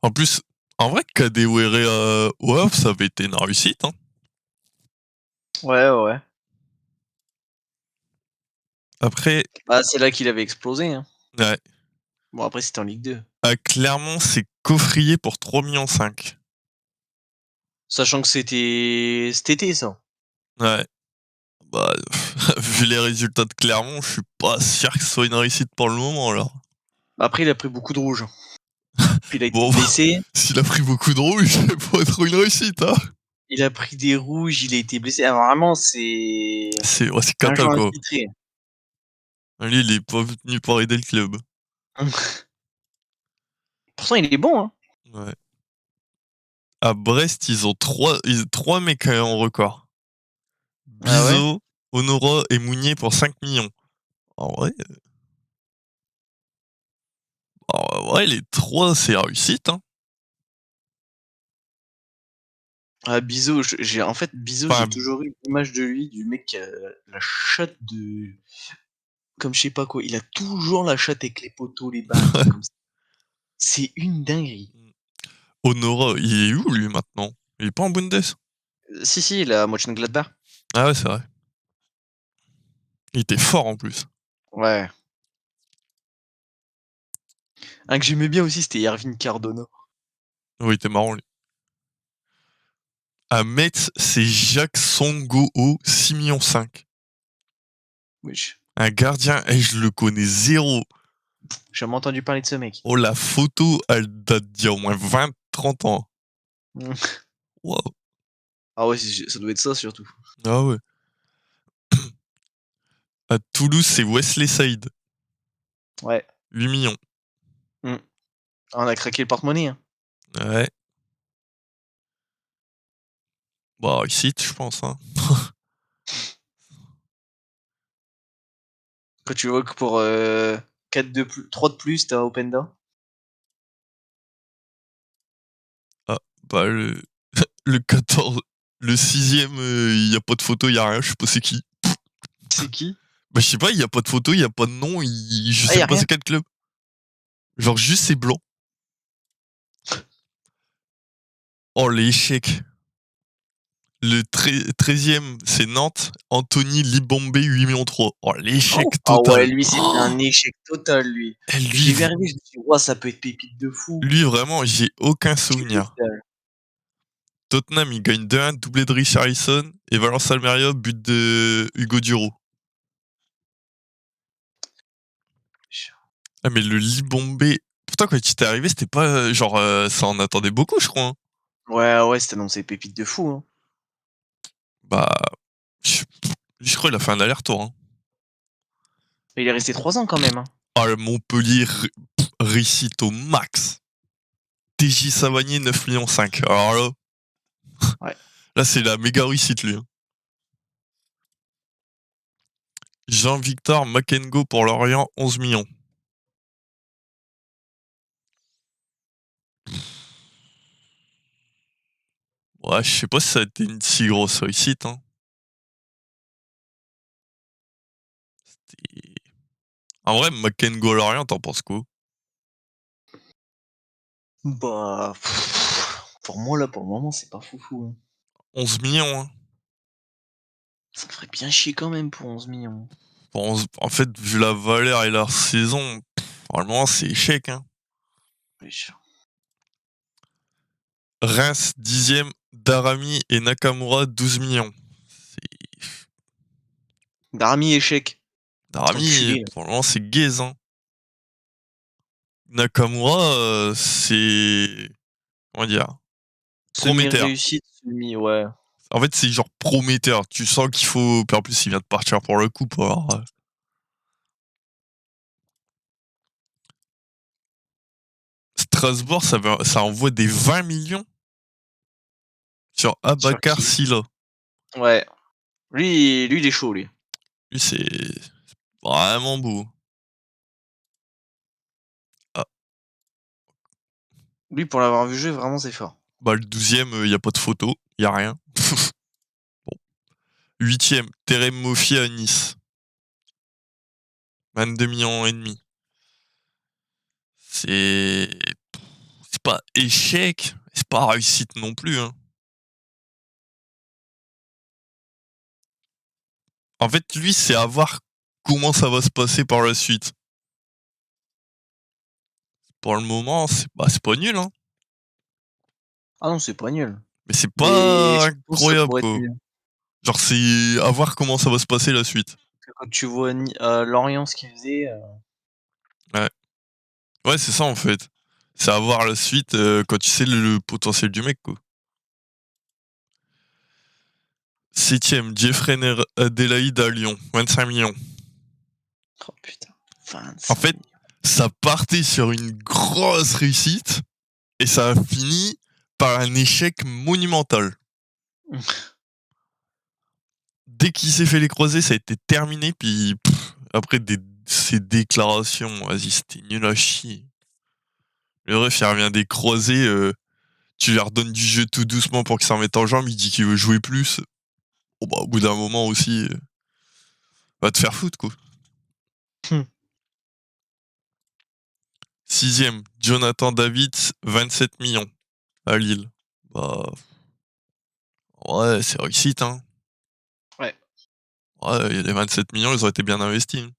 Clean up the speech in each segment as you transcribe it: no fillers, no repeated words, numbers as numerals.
En plus, en vrai, Kadewere WAF, ça avait été une réussite. Hein. Ouais. Après, Bah, c'est là qu'il avait explosé. Hein. ouais. Bon, après, c'était en Ligue 2. Clermont, c'est coffrier pour 3,5 millions. Sachant que c'était cet été, ça. Ouais. Bah, vu les résultats de Clermont, je suis pas sûr que ce soit une réussite pour le moment, là. Après, il a pris beaucoup de rouge. Puis il a été Bon, blessé. s'il a pris beaucoup de rouge, c'est pas trop une réussite, hein. Il a pris des rouges, il a été blessé. Ah, vraiment, c'est C'est un cata, joueur quoi. infiltré. Lui, il est pas venu pour aider le club. Pourtant, il est bon, hein. Ouais. À Brest, ils ont trois mecs en record. Ah ouais? Bizot, Honora et Mounier pour 5 millions. En vrai, les trois, c'est réussite. Hein. Ah, Bizot, en fait, Bizot, j'ai Enfin, toujours eu l'image de lui, du mec qui a la chatte de. Comme je sais pas quoi. Il a toujours la chatte avec les poteaux, les barres, les trucs comme ça. C'est une dinguerie. Honora, il est où, lui, maintenant? Il est pas en Bundes? Si, la Mönchengladbach. Ah ouais, c'est vrai. Il était fort, en plus. Ouais. Un que j'aimais bien aussi, c'était Erwin Cardona. Oui, il était marrant, lui. À Metz, c'est Jacques Songo, 6,5 millions. Wesh. Un gardien, et je le connais zéro. J'ai jamais entendu parler de ce mec. Oh, la photo, elle date d'il y a au moins 20-30 ans. Waouh. Ah ouais, ça doit être ça surtout. Ah ouais. À Toulouse, c'est Wesley Saïd. Ouais. 8 millions. Ah, on a craqué le porte-monnaie. Hein. Ouais. Bah, réussite, je pense. Hein. Quand tu vois que pour 4 de plus, 3 de plus, t'as Openda. Ah, bah, le 14. Le 6ème, il n'y a pas de photo, il n'y a rien, je sais pas c'est qui. C'est qui? Bah, je sais pas, il n'y a pas de photo, il n'y a pas de nom, je Ah, sais y'a même pas rien. c'est quel club. Genre, juste c'est blanc. Oh, l'échec. Le 13ème, c'est Nantes. Anthony Libombe, 8,3 millions. Oh, l'échec Ah ouais, total. lui, c'était un échec total, lui. Et J'ai vu arriver, je me suis dit, ouah, ça peut être pépite de fou. lui, vraiment, j'ai aucun Que souvenir. dalle. Tottenham, il gagne 2-1, doublé de Richarlison. Et Valence Almeria, but de Hugo Duro. Ah, mais le Libombe. Pourtant, quand il était arrivé, c'était pas. Genre, ça en attendait beaucoup, je crois. Hein. Ouais, c'était annoncé pépite de fou. Hein. Bah. Je crois qu'il a fait un aller-retour. Hein. Mais il est resté 3 ans quand même. Hein. Ah, le Montpellier récite au max. TJ Savanier, 9,5 millions. Alors là. Ouais. Là, c'est la méga réussite, lui. Hein. Jean-Victor Makengo pour Lorient, 11 millions. Ouais, je sais pas si ça a été une si grosse réussite. Hein. En vrai, Makengo Lorient, t'en penses quoi? Bah, pour moi, là, pour le moment, c'est pas foufou. Hein. 11 millions. Hein. Ça me ferait bien chier quand même pour 11 millions. Bon, en fait, vu la valeur et la saison, normalement, c'est échec. Hein. Wesh. Reims, 10ème. Darami et Nakamura, 12 millions. Darami échec. Darami, Enculé, là. pour le moment, c'est gaze. Hein. Nakamura, c'est. Comment dire? Prometteur. Semi-réussite, ouais. En fait, c'est genre prometteur. Tu sens qu'il faut. Puis en plus, il vient de partir pour le coup. Alors, Strasbourg, ça envoie des 20 millions sur Sur Abakar qui? Silla. Ouais. Lui, il est chaud, lui. Lui, c'est vraiment beau. Ah, Lui, pour l'avoir vu jouer, vraiment, c'est fort. bah, le 12ème, il n'y a pas de photo. Il n'y a rien. Bon. 8ème, Terem Mofi à Nice. 22 millions et demi. C'est pas échec, c'est pas réussite non plus, hein. En fait, lui, c'est à voir comment ça va se passer par la suite. Pour le moment, c'est pas nul, hein, Ah non, c'est pas nul. mais c'est Mais pas je pense que ça incroyable, pourrait être quoi. mieux. Genre, c'est à voir comment ça va se passer la suite. Parce que quand tu vois Lorient ce qu'il faisait, Ouais. Ouais, c'est ça, en fait. C'est à voir la suite, quand tu sais le potentiel du mec, quoi. 7e, Jeffrey Adélaïde à Lyon, 25 millions. oh putain, En 25 fait, 000 ça partait sur une grosse réussite et ça a fini par un échec monumental. Dès qu'il s'est fait les croisés, ça a été terminé, puis après ses déclarations, vas-y, c'était nul à chier. Le ref, il revient des croisés, tu lui redonnes du jeu tout doucement pour qu'il s'en mette en jambe, il dit qu'il veut jouer plus. Bon, bah, au bout d'un moment aussi, va te faire foutre, quoi. 6e, Jonathan David, 27 millions à Lille. Bah, ouais, c'est réussite, hein. Ouais. Ouais, il y a les 27 millions, ils auraient été bien investis, hein.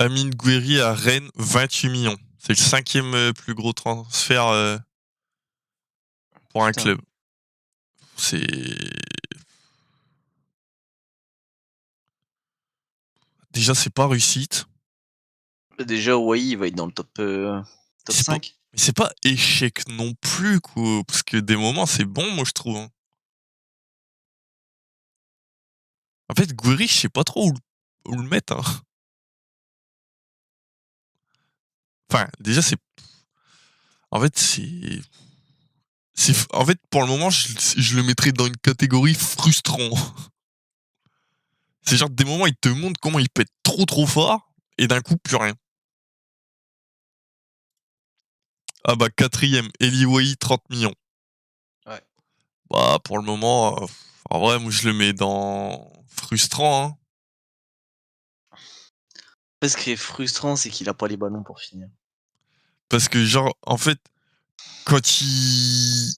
Amine Gouiri à Rennes, 28 millions. C'est le 5e plus gros transfert pour un Putain. club. C'est. Déjà, c'est pas réussite. Bah, déjà, Wai, il va être dans le top C'est pas. 5. Mais c'est pas échec non plus, quoi. Parce que des moments, c'est bon, moi, je trouve, hein. En fait, Gouiri, je sais pas trop où le mettre, hein. Enfin, déjà, c'est. En fait, c'est. En fait, pour le moment, je le mettrais dans une catégorie frustrant. C'est genre des moments, il te montre comment il peut être trop trop fort, et d'un coup, plus rien. Ah bah, 4e, Eli Wahi, 30 millions. Ouais. Bah, pour le moment, en vrai, moi, je le mets dans frustrant, hein. Ce qui est frustrant, c'est qu'il a pas les ballons pour finir. Parce que, genre, en fait, quand il.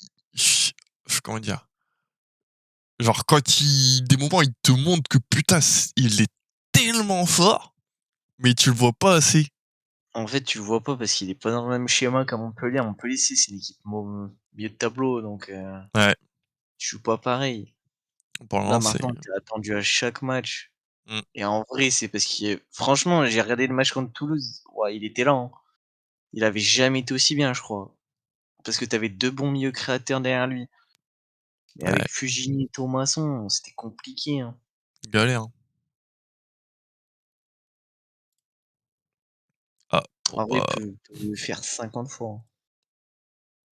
Comment dire? Genre, quand il. Des moments, il te montre que putain, il est tellement fort, mais tu le vois pas assez. En fait, tu le vois pas parce qu'il est pas dans le même schéma qu'à Montpellier. Montpellier, c'est une équipe milieu de tableau, donc Ouais, tu joues pas pareil. pour le Là, moment, c'est. maintenant, tu es attendu à chaque match. Mmh. Et en vrai, c'est parce qu'il est franchement, j'ai regardé le match contre Toulouse. Ouais, il était là, hein. Il avait jamais été aussi bien, je crois. Parce que tu avais 2 bons milieux créateurs derrière lui. Mais Ouais, avec Fugini et Thomasson, c'était compliqué, hein. galère, hein. Ah, bon, En vrai, il bah, peut le faire 50 fois, hein.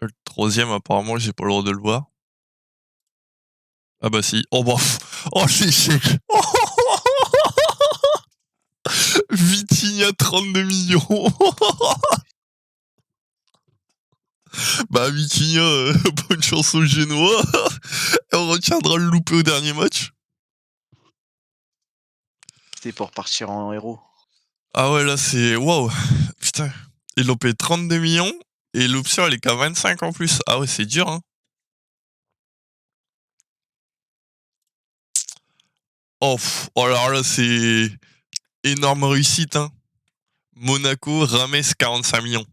le 3e, apparemment, j'ai pas le droit de le voir. Ah bah si. Oh bah, oh l'échec. Vitinha, 32 millions. Bah Vitinha, bonne chance aux Génois. Et on retiendra le loupé au dernier match. C'était pour partir en héros. Ah ouais, là c'est waouh. Putain. Ils l'ont payé 32 millions et l'option elle est qu'à 25 en plus. Ah ouais, c'est dur, hein. Oh, oh, alors là c'est énorme réussite, hein. Monaco, Rames, 45 millions.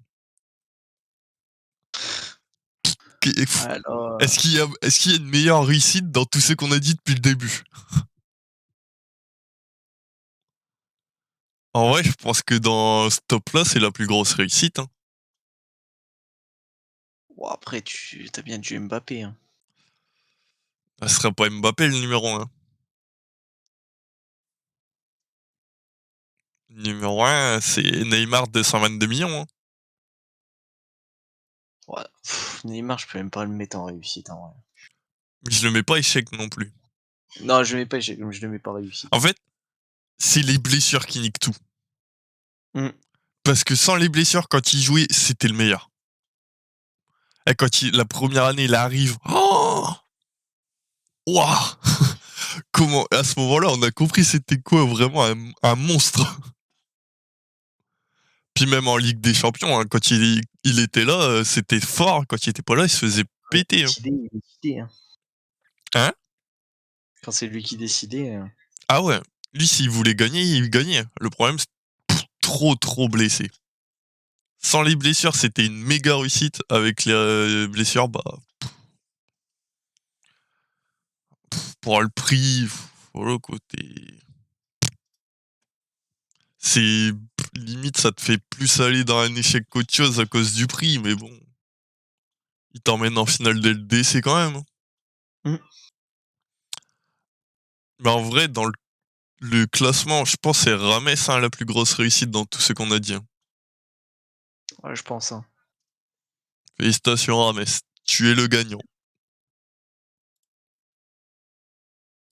Alors, Est-ce qu'il y a une meilleure réussite dans tout ce qu'on a dit depuis le début? En vrai, je pense que dans ce top-là, c'est la plus grosse réussite, hein. bon après tu as bien du Mbappé, hein. Ce serait pas Mbappé le numéro 1. Numéro 1, c'est Neymar, 222 millions, hein. Ouais, Neymar, je peux même pas le mettre en réussite, en vrai. Mais je le mets pas échec non plus. Non, je le mets pas je le mets pas réussite. En fait, c'est les blessures qui niquent tout. Mmh. Parce que sans les blessures, quand il jouait, c'était le meilleur. Et la première année, il arrive. Oh, waouh. Comment, à ce moment-là, on a compris c'était quoi vraiment un monstre. Puis même en Ligue des Champions, hein, quand il était là, c'était fort. Quand il était pas là, il se faisait Ouais, péter, hein. il décidait, hein. Hein? Quand c'est lui qui décidait, Ah ouais, lui s'il voulait gagner, il gagnait. Le problème, c'est trop blessé. Sans les blessures, c'était une méga réussite. Avec les blessures, bah, pour le prix, voilà quoi, c'est limite, ça te fait plus aller dans un échec qu'autre chose à cause du prix, mais bon, il t'emmène en finale de LDC quand même, hein. Mmh. Mais en vrai, dans le classement, je pense que c'est Rames, hein, la plus grosse réussite dans tout ce qu'on a dit, hein. Ouais, je pense, hein. Félicitations Rames, tu es le gagnant.